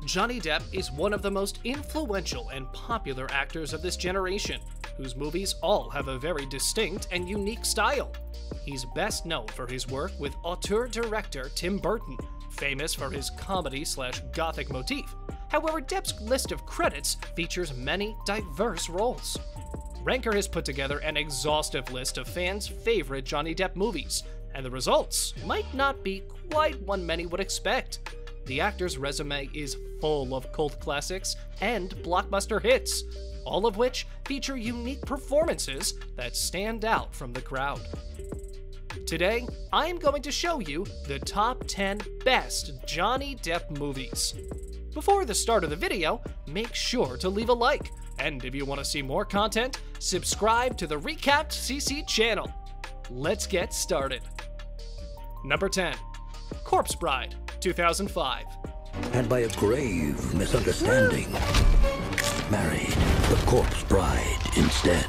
Johnny Depp is one of the most influential and popular actors of this generation, whose movies all have a very distinct and unique style. He's best known for his work with auteur-director Tim Burton, famous for his comedy/gothic motif. However, Depp's list of credits features many diverse roles. Ranker has put together an exhaustive list of fans' favorite Johnny Depp movies, and the results might not be quite what many would expect. The actor's resume is full of cult classics and blockbuster hits, all of which feature unique performances that stand out from the crowd. Today, I am going to show you the top 10 best Johnny Depp movies. Before the start of the video, make sure to leave a like, and if you want to see more content, subscribe to the Recapped CC channel. Let's get started. Number 10. Corpse Bride, 2005. And by a grave misunderstanding, married the corpse bride instead.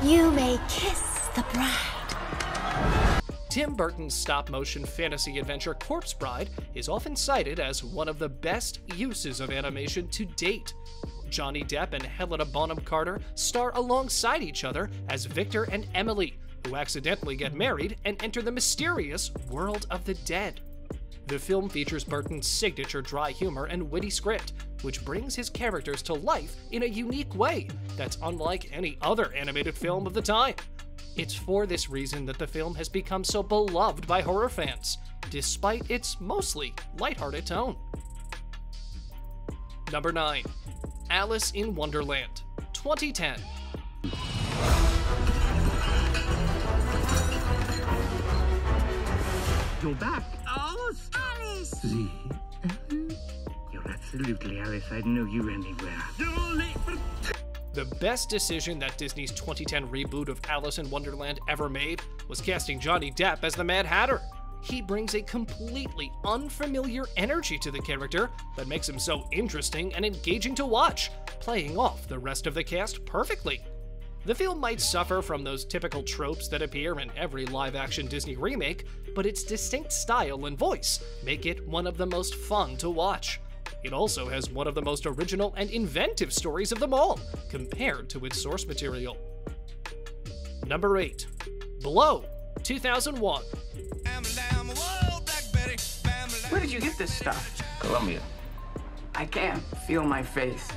You may kiss the bride. Tim Burton's stop-motion fantasy adventure Corpse Bride is often cited as one of the best uses of animation to date. Johnny Depp and Helena Bonham Carter star alongside each other as Victor and Emily, who accidentally get married and enter the mysterious world of the dead. The film features Burton's signature dry humor and witty script, which brings his characters to life in a unique way that's unlike any other animated film of the time. It's for this reason that the film has become so beloved by horror fans, despite its mostly lighthearted tone. Number 9. Alice in Wonderland, 2010. You're back. Oh, Alice! See? You're absolutely Alice. I'd know you anywhere. You're all late for... The best decision that Disney's 2010 reboot of Alice in Wonderland ever made was casting Johnny Depp as the Mad Hatter. He brings a completely unfamiliar energy to the character that makes him so interesting and engaging to watch, playing off the rest of the cast perfectly. The film might suffer from those typical tropes that appear in every live-action Disney remake, but its distinct style and voice make it one of the most fun to watch. It also has one of the most original and inventive stories of them all, compared to its source material. Number 8. Blow, 2001. Where did you get this stuff? Colombia. I can't feel my face.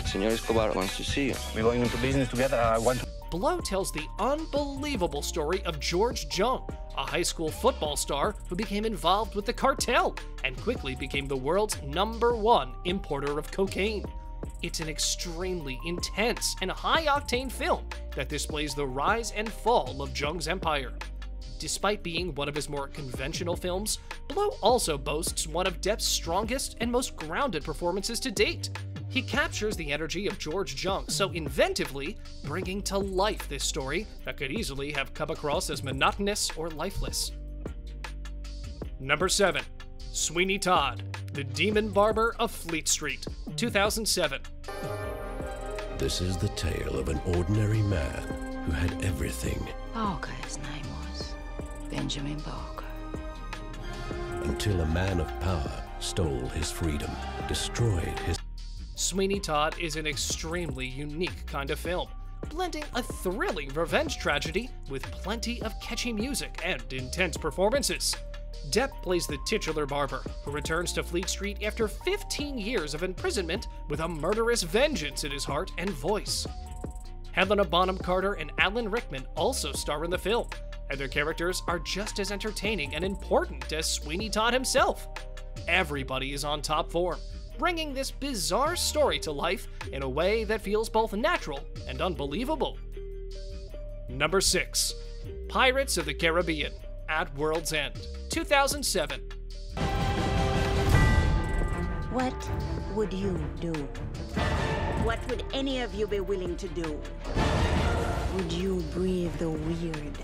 Senor Escobar wants to see you. We're going into business together. I want to... Blow tells the unbelievable story of George Jung, a high school football star who became involved with the cartel and quickly became the world's #1 importer of cocaine. It's an extremely intense and high-octane film that displays the rise and fall of Jung's empire. Despite being one of his more conventional films, Blow also boasts one of Depp's strongest and most grounded performances to date. He captures the energy of George Jung so inventively, bringing to life this story that could easily have come across as monotonous or lifeless. Number 7. Sweeney Todd, the Demon Barber of Fleet Street, 2007. This is the tale of an ordinary man who had everything Barker, his name was. Benjamin Barker. until a man of power stole his freedom, destroyed his... Sweeney Todd is an extremely unique kind of film, blending a thrilling revenge tragedy with plenty of catchy music and intense performances. Depp plays the titular barber, who returns to Fleet Street after 15 years of imprisonment with a murderous vengeance in his heart and voice. Helena Bonham Carter and Alan Rickman also star in the film, and their characters are just as entertaining and important as Sweeney Todd himself. Everybody is on top form, bringing this bizarre story to life in a way that feels both natural and unbelievable. Number 6. Pirates of the Caribbean, At World's End, 2007. What would you do? What would any of you be willing to do? Would you breathe the weird?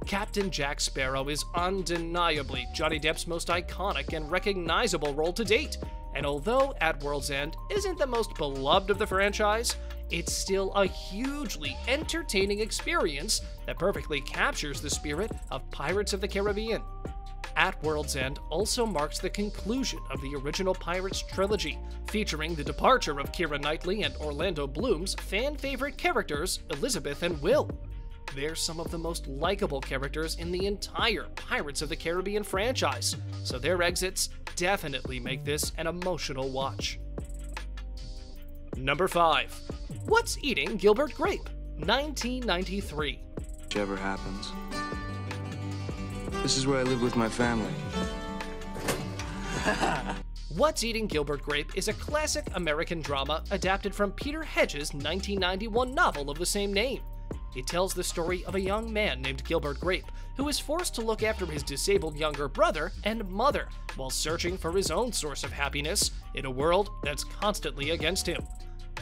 Captain Jack Sparrow is undeniably Johnny Depp's most iconic and recognizable role to date, and although At World's End isn't the most beloved of the franchise, it's still a hugely entertaining experience that perfectly captures the spirit of Pirates of the Caribbean. At World's End also marks the conclusion of the original Pirates trilogy, featuring the departure of Keira Knightley and Orlando Bloom's fan-favorite characters, Elizabeth and Will. They're some of the most likable characters in the entire Pirates of the Caribbean franchise, so their exits definitely make this an emotional watch. Number 5. What's Eating Gilbert Grape? 1993. Whichever happens. This is where I live with my family. What's Eating Gilbert Grape is a classic American drama adapted from Peter Hedges' 1991 novel of the same name. It tells the story of a young man named Gilbert Grape who is forced to look after his disabled younger brother and mother while searching for his own source of happiness in a world that's constantly against him.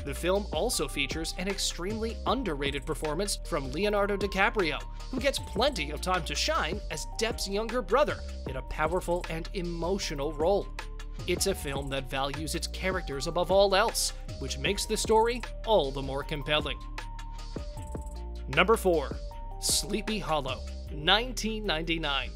The film also features an extremely underrated performance from Leonardo DiCaprio, who gets plenty of time to shine as Depp's younger brother in a powerful and emotional role. It's a film that values its characters above all else, which makes the story all the more compelling. Number 4. Sleepy Hollow, 1999.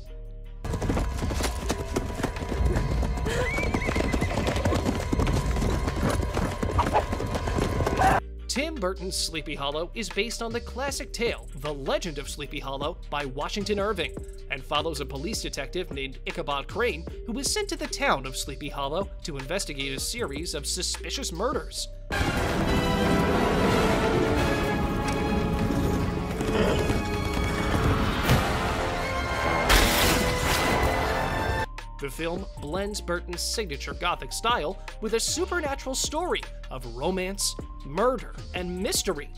Tim Burton's Sleepy Hollow is based on the classic tale, The Legend of Sleepy Hollow, by Washington Irving, and follows a police detective named Ichabod Crane who is sent to the town of Sleepy Hollow to investigate a series of suspicious murders. The film blends Burton's signature Gothic style with a supernatural story of romance, murder, and mystery.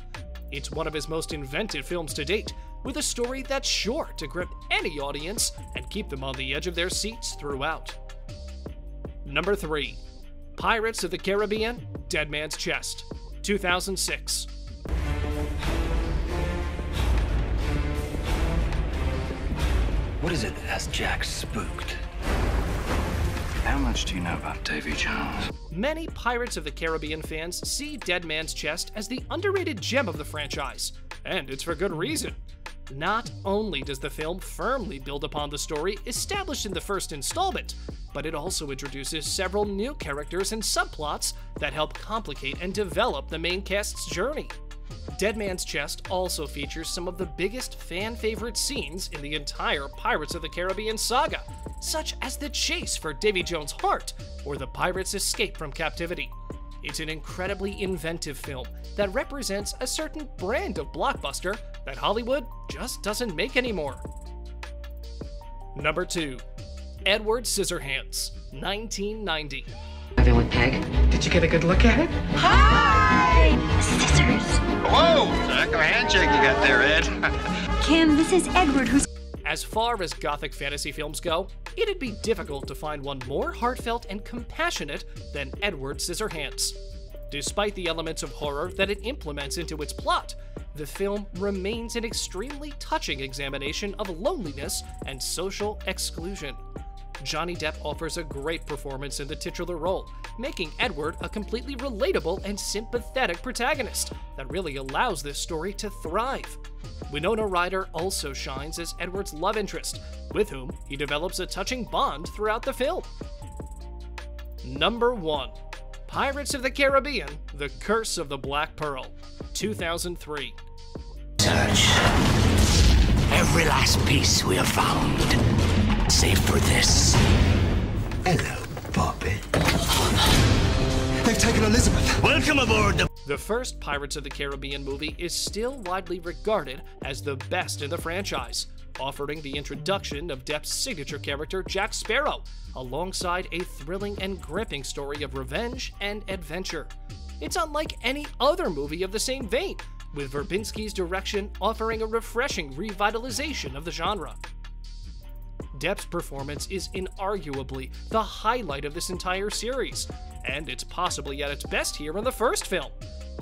It's one of his most inventive films to date, with a story that's sure to grip any audience and keep them on the edge of their seats throughout. Number 3. Pirates of the Caribbean, Dead Man's Chest, 2006. What is it that has Jack spooked? How much do you know about Davy Jones? Many Pirates of the Caribbean fans see Dead Man's Chest as the underrated gem of the franchise, and it's for good reason. Not only does the film firmly build upon the story established in the first installment, but it also introduces several new characters and subplots that help complicate and develop the main cast's journey. Dead Man's Chest also features some of the biggest fan-favorite scenes in the entire Pirates of the Caribbean saga, such as the chase for Davy Jones' heart or the pirates' escape from captivity. It's an incredibly inventive film that represents a certain brand of blockbuster that Hollywood just doesn't make anymore. Number 2. Edward Scissorhands, 1990. Having with Peg. Did you get a good look at it? Hi! Scissors! Whoa! Heck of a handshake you got there, Ed. Kim, this is Edward, who's... As far as Gothic fantasy films go, it'd be difficult to find one more heartfelt and compassionate than Edward Scissorhands. Despite the elements of horror that it implements into its plot, the film remains an extremely touching examination of loneliness and social exclusion. Jhonny Depp offers a great performance in the titular role, making Edward a completely relatable and sympathetic protagonist that really allows this story to thrive. Winona Ryder also shines as Edward's love interest, with whom he develops a touching bond throughout the film. Number 1. Pirates of the Caribbean, The Curse of the Black Pearl, 2003. Search every last piece we have found, save for this. Hello, Bobby. They've taken Elizabeth. Welcome aboard The first Pirates of the Caribbean movie is still widely regarded as the best in the franchise, offering the introduction of Depp's signature character Jack Sparrow, alongside a thrilling and gripping story of revenge and adventure. It's unlike any other movie of the same vein, with Verbinski's direction offering a refreshing revitalization of the genre. Depp's performance is inarguably the highlight of this entire series, and it's possibly at its best here in the first film.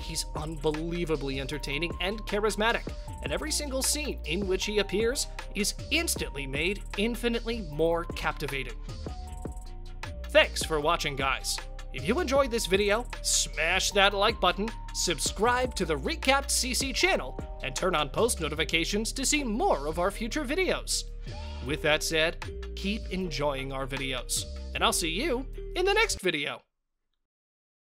He's unbelievably entertaining and charismatic, and every single scene in which he appears is instantly made infinitely more captivating. Thanks for watching, guys. If you enjoyed this video, smash that like button, subscribe to the Recapped CC channel, and turn on post notifications to see more of our future videos. With that said, keep enjoying our videos, and I'll see you in the next video.